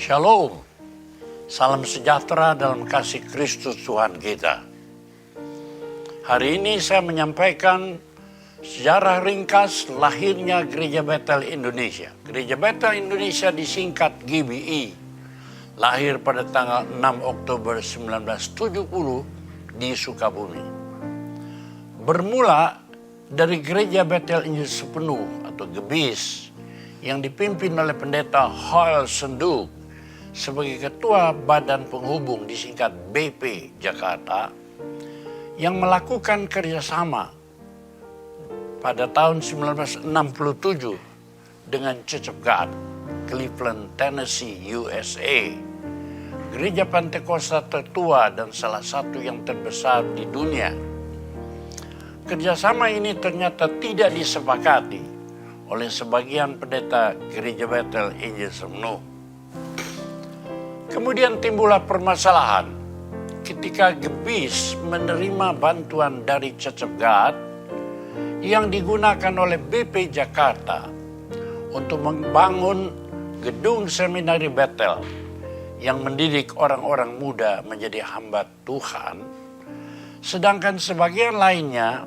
Shalom, salam sejahtera dalam kasih Kristus Tuhan kita. Hari ini saya menyampaikan sejarah ringkas lahirnya Gereja Betel Indonesia. Gereja Betel Indonesia disingkat GBI, lahir pada tanggal 6 Oktober 1970 di Sukabumi. Bermula dari Gereja Betel Injil Sepenuh atau GBIS yang dipimpin oleh pendeta Hoel Senduk sebagai ketua Badan Penghubung disingkat BP Jakarta, yang melakukan kerjasama pada tahun 1967 dengan Church of God, Cleveland, Tennessee, USA, gereja Pantekosta tertua dan salah satu yang terbesar di dunia. Kerjasama ini ternyata tidak disepakati oleh sebagian pendeta Gereja Betel Injil Sepenuh. Kemudian timbullah permasalahan ketika GBIS menerima bantuan dari Church of God yang digunakan oleh BP Jakarta untuk membangun gedung seminari Betel yang mendidik orang-orang muda menjadi hamba Tuhan, sedangkan sebagian lainnya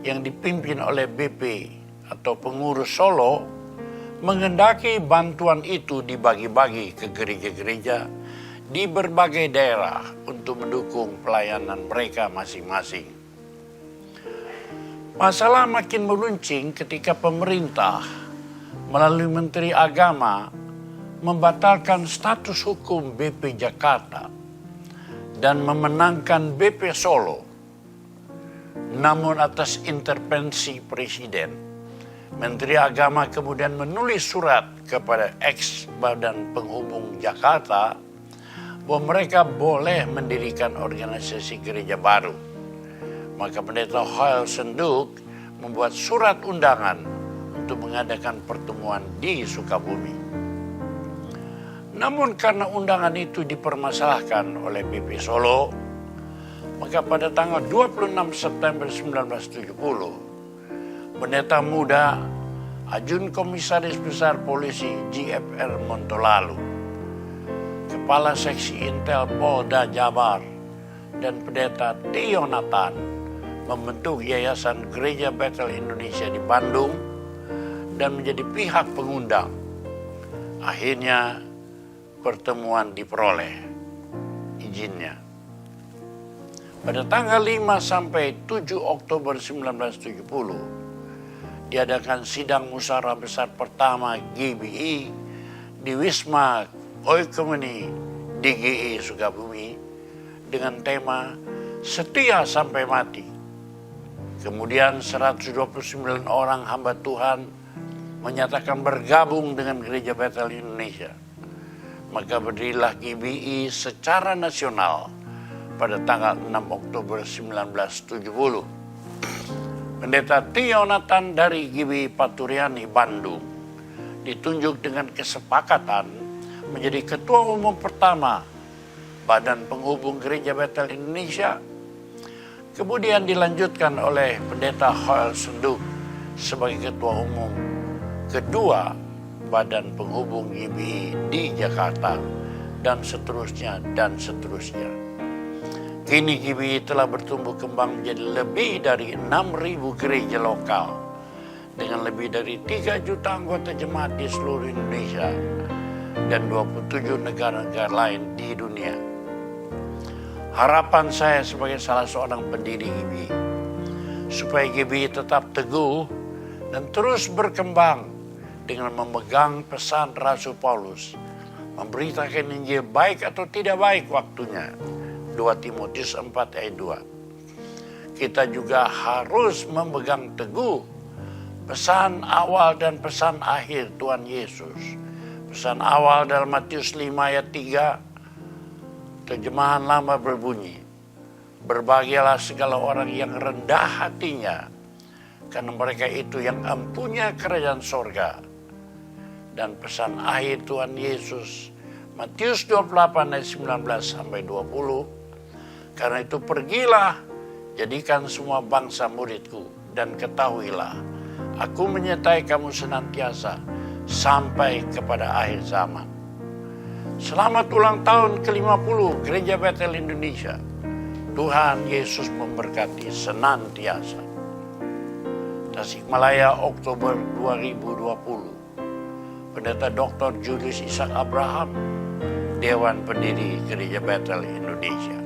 yang dipimpin oleh BP atau pengurus Solo menghendaki bantuan itu dibagi-bagi ke gereja-gereja di berbagai daerah untuk mendukung pelayanan mereka masing-masing. Masalah makin meruncing ketika pemerintah melalui Menteri Agama membatalkan status hukum BP Jakarta dan memenangkan BP Solo. Namun atas intervensi Presiden, Menteri Agama kemudian menulis surat kepada ex-Badan Penghubung Jakarta bahwa mereka boleh mendirikan organisasi gereja baru. Maka pendeta Hoel Senduk membuat surat undangan untuk mengadakan pertemuan di Sukabumi. Namun karena undangan itu dipermasalahkan oleh BP Solo, maka pada tanggal 26 September 1970, pendeta muda, Ajun Komisaris Besar Polisi GFR Montolalu, Kepala Seksi Intel Polda Jabar, dan pendeta Tionatan membentuk Yayasan Gereja Betel Indonesia di Bandung dan menjadi pihak pengundang. Akhirnya pertemuan diperoleh izinnya. Pada tanggal 5 sampai 7 Oktober 1970, diadakan sidang musyawarah besar pertama GBI di Wisma Oikumene DGI Sukabumi dengan tema Setia Sampai Mati. Kemudian 129 orang hamba Tuhan menyatakan bergabung dengan Gereja Betel Indonesia. Maka berdirilah GBI secara nasional pada tanggal 6 Oktober 1970. Pendeta Tionatan dari GBI Paturyani Bandung ditunjuk dengan kesepakatan menjadi ketua umum pertama Badan Penghubung Gereja Betel Indonesia. Kemudian dilanjutkan oleh pendeta Hoel Senduk sebagai ketua umum kedua Badan Penghubung GBI di Jakarta, dan seterusnya dan seterusnya. Kini GBI telah bertumbuh kembang menjadi lebih dari 6.000 gereja lokal dengan lebih dari 3 juta anggota jemaat di seluruh Indonesia dan 27 negara-negara lain di dunia. Harapan saya sebagai salah seorang pendiri GBI, supaya GBI tetap teguh dan terus berkembang dengan memegang pesan Rasul Paulus, memberitakan Injil baik atau tidak baik waktunya. 2 Timotius 4 ayat 2. Kita juga harus memegang teguh pesan awal dan pesan akhir Tuhan Yesus. Pesan awal dalam Matius 5 ayat 3, terjemahan lama berbunyi, berbahagialah segala orang yang rendah hatinya, karena mereka itu yang empunya kerajaan sorga. Dan pesan akhir Tuhan Yesus, Matius 28 ayat 19 sampai 20, karena itu pergilah, jadikan semua bangsa muridku, dan ketahuilah, aku menyertai kamu senantiasa sampai kepada akhir zaman. Selamat ulang tahun ke-50 Gereja Bethel Indonesia. Tuhan Yesus memberkati senantiasa. Tasikmalaya, Oktober 2020. Pendeta Dr. Julius Ishak Abraham, Dewan Pendiri Gereja Bethel Indonesia.